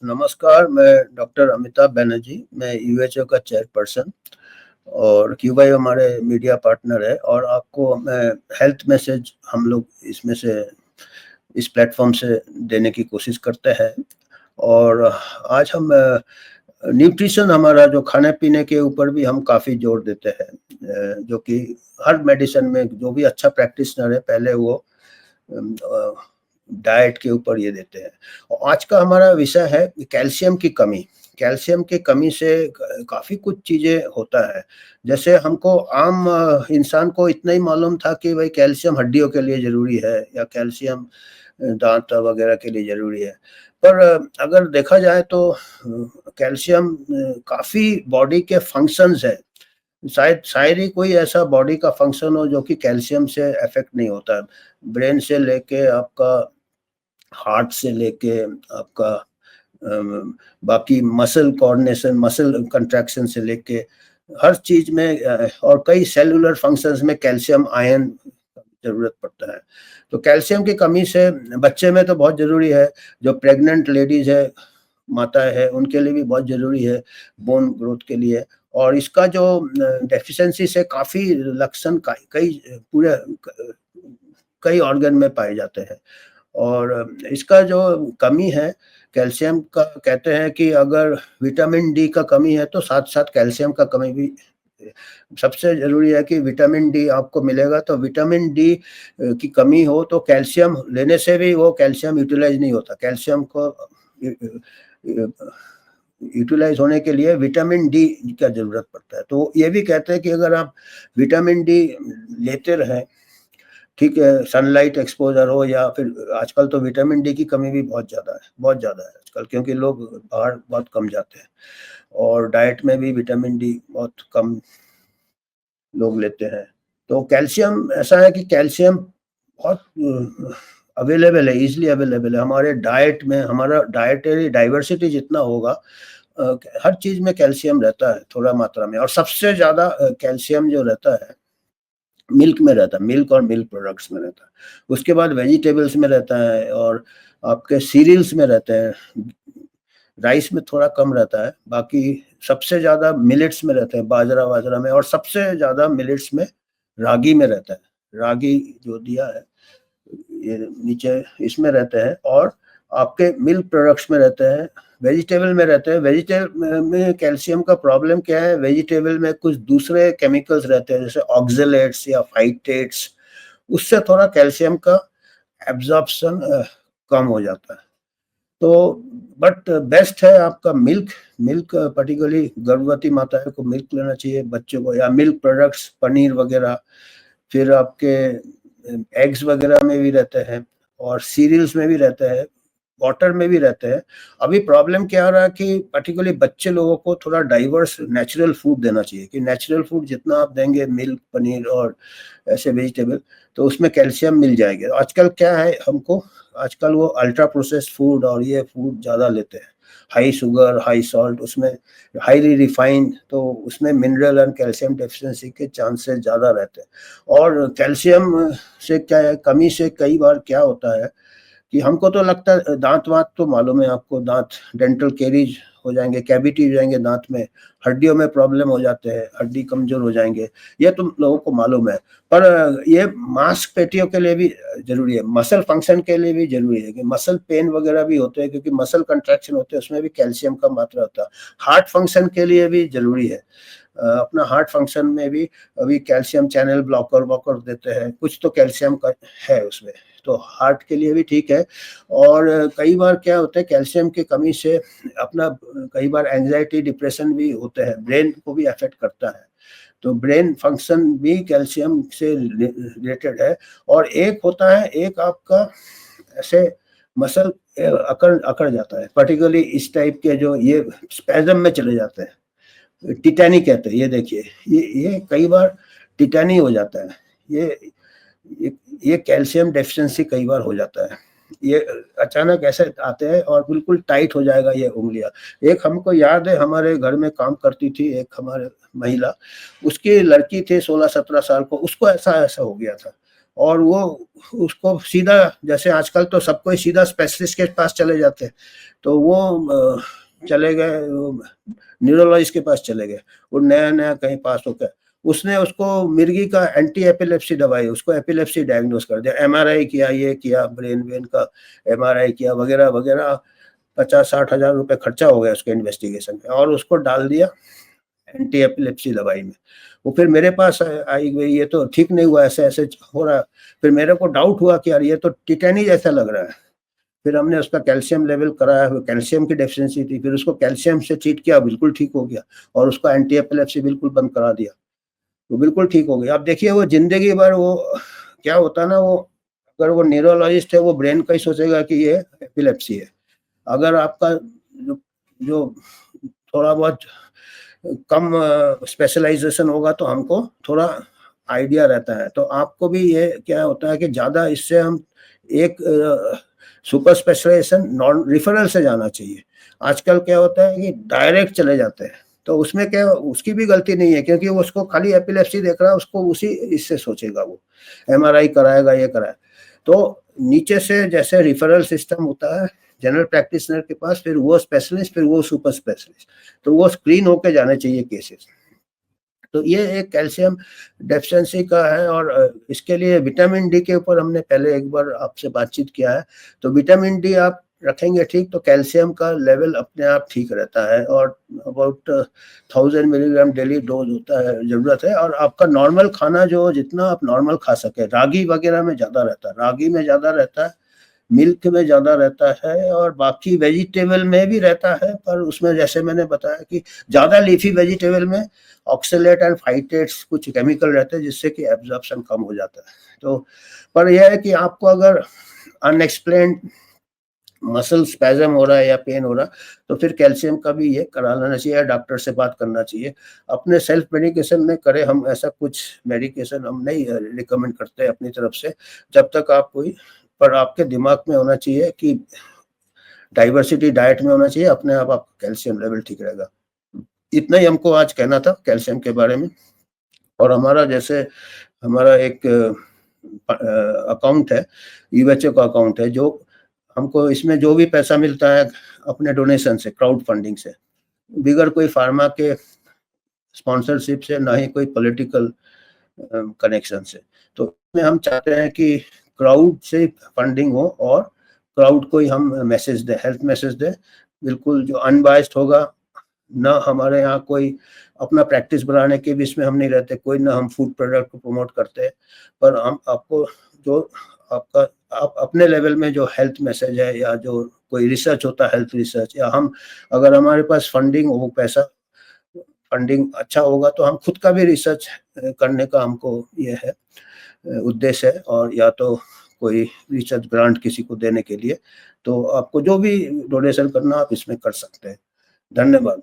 नमस्कार, मैं डॉक्टर अमिताभ बनर्जी, मैं यूएचओ का चेयरपर्सन और क्यूबाई हमारे मीडिया पार्टनर है और आपको मैं हेल्थ मैसेज हम लोग इसमें से इस प्लेटफॉर्म से देने की कोशिश करते हैं। और आज हम न्यूट्रिशन हमारा जो खाने-पीने के ऊपर भी हम काफ़ी जोर देते हैं, जो कि हर मेडिसिन में जो भी अच्छा प्रैक्टिशनर है पहले वो डाइट के ऊपर ये देते हैं। और आज का हमारा विषय है कैल्शियम की कमी। कैल्शियम की कमी से काफ़ी कुछ चीज़ें होता है। जैसे हमको आम इंसान को इतना ही मालूम था कि भई कैल्शियम हड्डियों के लिए ज़रूरी है या कैल्शियम दाँत वगैरह के लिए ज़रूरी है। पर अगर देखा जाए तो कैल्शियम काफ़ी बॉडी के फंक्शंस है। शायद ही कोई ऐसा बॉडी का फंक्शन हो जो कि कैल्शियम से अफ़ेक्ट नहीं होता है। ब्रेन से लेके आपका हार्ट से लेके आपका बाकी मसल कोऑर्डिनेशन, मसल कंट्रैक्शन से लेके हर चीज़ में और कई सेलुलर फंक्शंस में कैल्शियम आयन ज़रूरत पड़ता है। तो कैल्शियम की कमी से बच्चे में तो बहुत ज़रूरी है, जो प्रेग्नेंट लेडीज़ है, माताएँ हैं, उनके लिए भी बहुत ज़रूरी है, बोन ग्रोथ के लिए। और इसका जो डेफ़िशिएंसी से काफ़ी लक्षण कई पूरे कई ऑर्गन में पाए जाते हैं। और इसका जो कमी है कैल्शियम का, कहते हैं कि अगर विटामिन डी का कमी है तो साथ-साथ कैल्शियम का कमी भी सबसे ज़रूरी है कि विटामिन डी आपको मिलेगा। तो विटामिन डी की कमी हो तो कैल्शियम लेने से भी वो कैल्शियम यूटिलाइज़ नहीं होता। कैल्शियम को यूटिलाइज़ होने के लिए विटामिन डी का ज़रूरत पड़ता है। तो ये भी कहते हैं कि अगर आप विटामिन डी लेते रहें, ठीक है, सनलाइट एक्सपोज़र हो या फिर आजकल तो विटामिन डी की कमी भी बहुत ज़्यादा है आजकल, क्योंकि लोग बाहर बहुत कम जाते हैं और डाइट में भी विटामिन डी बहुत कम लोग लेते हैं। तो कैल्शियम ऐसा है कि कैल्शियम बहुत अवेलेबल है, ईज़िली अवेलेबल है। हमारे डाइट में हमारा डाइटरी डाइवर्सिटी जितना होगा हर चीज़ में कैल्शियम रहता है थोड़ा मात्रा में। और सबसे ज़्यादा कैल्शियम जो रहता है मिल्क में रहता है, मिल्क और मिल्क प्रोडक्ट्स में रहता है। उसके बाद वेजिटेबल्स में रहता है और आपके सीरियल्स में रहते हैं। राइस में थोड़ा कम रहता है, बाकी सबसे ज़्यादा मिलेट्स में रहते हैं, बाजरा-वाजरा में, और सबसे ज़्यादा मिलेट्स में रागी में रहता है। रागी जो दिया है, ये नीचे इसमें रहते हैं और आपके मिल्क प्रोडक्ट्स में रहते हैं, वेजिटेबल में रहते हैं। वेजिटेबल में कैल्शियम का प्रॉब्लम क्या है, वेजिटेबल में कुछ दूसरे केमिकल्स रहते हैं जैसे ऑक्सलेट्स या फाइटेट्स, उससे थोड़ा कैल्शियम का एब्ज़ॉर्प्शन कम हो जाता है। तो बट बेस्ट है आपका मिल्क। मिल्क पर्टिकुलरली गर्भवती माताएँ को मिल्क लेना चाहिए, बच्चों को, या मिल्क प्रोडक्ट्स, पनीर वगैरह। फिर आपके एग्स वगैरह में भी रहते हैं और सीरियल्स में भी रहते हैं, वाटर में भी रहते हैं। अभी प्रॉब्लम क्या आ रहा है कि पर्टिकुलरली बच्चे लोगों को थोड़ा डाइवर्स नेचुरल फूड देना चाहिए, कि नेचुरल फूड जितना आप देंगे, मिल्क, पनीर और ऐसे वेजिटेबल, तो उसमें कैल्शियम मिल जाएगा। आजकल क्या है, हमको आजकल वो अल्ट्रा प्रोसेस्ड फूड और ये फूड ज़्यादा लेते हैं, हाई शुगर, हाई सॉल्ट, उसमें हाईली रिफाइंड, तो उसमें मिनरल एंड कैल्शियम डेफिशिएंसी के चांसेस ज़्यादा रहते हैं। और कैल्शियम से क्या है, कमी से कई बार क्या होता है कि हमको तो लगता है दाँत-वाँत तो मालूम है आपको, दाँत डेंटल कैरीज हो जाएँगे, कैविटी हो जाएँगे दाँत में, हड्डियों में प्रॉब्लम हो जाते हैं, हड्डी कमज़ोर हो जाएँगे, ये तो लोगों को मालूम है। पर ये मांसपेशियों के लिए भी ज़रूरी है, मसल फंक्शन के लिए भी ज़रूरी है कि मसल पेन वगैरह भी होते हैं, क्योंकि मसल कंट्रैक्शन होते हैं, उसमें भी कैल्शियम का मात्रा होता है। हार्ट फंक्शन के लिए भी ज़रूरी है। अपना हार्ट फंक्शन में भी अभी कैल्शियम चैनल ब्लॉकर-वॉकर देते हैं, कुछ तो कैल्शियम का है उसमें, तो हार्ट के लिए भी ठीक है। और कई बार क्या होता है, कैल्शियम की कमी से अपना कई बार एंग्ज़ायटी, डिप्रेशन भी होते हैं, ब्रेन को भी अफ़ेक्ट करता है। तो ब्रेन फंक्शन भी कैल्शियम से रिलेटेड है। और एक होता है, एक आपका ऐसे मसल अकड़ अकड़ जाता है, पर्टिकुलरली इस टाइप के जो ये स्पैज़म में चले जाते हैं। टिटैनी कहते हैं, ये देखिए, ये कई बार टिटैनी हो जाता है। ये ये ये कैल्शियम डेफिशिएंसी कई बार हो जाता है। ये अचानक ऐसे आते हैं और बिल्कुल टाइट हो जाएगा ये उँगलियाँ। एक हमको याद है, हमारे घर में काम करती थी एक हमारे महिला, उसकी लड़की थी 16-17 साल को, उसको ऐसा-ऐसा हो गया था और वो उसको सीधा, जैसे आजकल तो सबको सीधा स्पेशलिस्ट के पास चले जाते हैं, तो वो चले गए न्यूरोलॉजिस्ट के पास चले गए, वो नया कहीं पास होकर उसने उसको मिर्गी का एंटी एपिलेप्सी दवाई, उसको एपिलेप्सी डायग्नोस कर दिया, एमआरआई किया, ये किया, ब्रेन वेन का एमआरआई किया वगैरह वगैरह, 50-60 हजार रुपए खर्चा हो गया उसके इन्वेस्टिगेशन में, और उसको डाल दिया एंटी एपिलेप्सी दवाई में। वो फिर मेरे पास आई गई, ये तो ठीक नहीं हुआ, ऐसे ऐसे हो रहा। फिर मेरे को डाउट हुआ कि यार ये तो टिटेनी जैसा लग रहा है। फिर हमने उसका कैल्शियम लेवल कराया, कैल्शियम की डेफिशिएंसी थी, फिर उसको कैल्शियम से ट्रीट किया, बिल्कुल ठीक हो गया, और उसका एंटी एपिलेप्सी बिल्कुल बंद करा दिया, वो बिल्कुल ठीक हो गया। अब देखिए वो जिंदगी भर वो क्या होता है ना, वो अगर वो न्यूरोलॉजिस्ट है वो ब्रेन का ही सोचेगा कि ये एपिलेप्सी है। अगर आपका जो थोड़ा बहुत कम स्पेशलाइजेशन होगा तो हमको थोड़ा आइडिया रहता है। तो आपको भी ये क्या होता है कि ज़्यादा इससे हम एक सुपर स्पेशलाइजेशन नॉन रिफरल से जाना चाहिए। आजकल क्या होता है कि डायरेक्ट चले जाते हैं, तो उसमें क्या, उसकी भी गलती नहीं है, क्योंकि वो उसको खाली एपिलेप्सी देख रहा है, उसको उसी इससे सोचेगा, वो एमआरआई कराएगा, ये कराए। तो नीचे से जैसे रिफरल सिस्टम होता है जनरल प्रैक्टिशनर के पास, फिर वो स्पेशलिस्ट, फिर वो सुपर स्पेशलिस्ट, तो वो स्क्रीन होके जाने चाहिए केसेस। तो ये एक कैल्शियम डेफिशिएंसी का है, और इसके लिए विटामिन डी के ऊपर हमने पहले एक बार आपसे बातचीत किया है। तो विटामिन डी आप रखेंगे ठीक, तो कैल्शियम का लेवल अपने आप ठीक रहता है, और अबाउट 1000 मिलीग्राम डेली डोज होता है, जरूरत है। और आपका नॉर्मल खाना जो जितना आप नॉर्मल खा सके, रागी वगैरह में ज़्यादा रहता है, रागी में ज़्यादा रहता है, मिल्क में ज़्यादा रहता है, और बाकी वेजिटेबल में भी रहता है, पर उसमें जैसे मैंने बताया कि ज़्यादा लीफी वेजिटेबल में ऑक्सलेट एंड फाइटेट्स कुछ केमिकल रहते हैं, जिससे कि एब्जॉर्प्शन कम हो जाता है। तो पर यह है कि आपको अगर अनएक्सप्लेन्ड मसल स्पैज़म हो रहा है या पेन हो रहा, तो फिर कैल्शियम का भी ये करा लेना चाहिए, डॉक्टर से बात करना चाहिए। अपने सेल्फ मेडिकेशन में करें, हम ऐसा कुछ मेडिकेशन हम नहीं रिकमेंड करते अपनी तरफ से, जब तक आप कोई, पर आपके दिमाग में होना चाहिए कि डाइवर्सिटी डाइट में होना चाहिए, अपने आप आपका कैल्शियम लेवल ठीक रहेगा। इतना ही हमको आज कहना था कैल्शियम के बारे में। और हमारा जैसे हमारा एक अकाउंट है, यूएचओ का अकाउंट है, जो हमको इसमें जो भी पैसा मिलता है अपने डोनेशन से, क्राउड फंडिंग से, बिगर कोई फार्मा के स्पॉन्सरशिप से, ना ही कोई पॉलिटिकल कनेक्शन से। तो इसमें हम चाहते हैं कि क्राउड से फंडिंग हो, और क्राउड को ही हम मैसेज दें, हेल्थ मैसेज दें, बिल्कुल जो अनबायस्ड होगा। ना हमारे यहाँ कोई अपना प्रैक्टिस बढ़ाने के भी इसमें हम नहीं रहते, कोई ना हम फूड प्रोडक्ट को प्रमोट करते हैं, पर हम आपको जो आपका आप अपने लेवल में जो हेल्थ मैसेज है, या जो कोई रिसर्च होता है हेल्थ रिसर्च, या हम अगर हमारे पास फंडिंग हो, पैसा फंडिंग अच्छा होगा, तो हम खुद का भी रिसर्च करने का हमको ये है उद्देश्य है, और या तो कोई रिसर्च ग्रांट किसी को देने के लिए। तो आपको जो भी डोनेशन करना आप इसमें कर सकते हैं। धन्यवाद।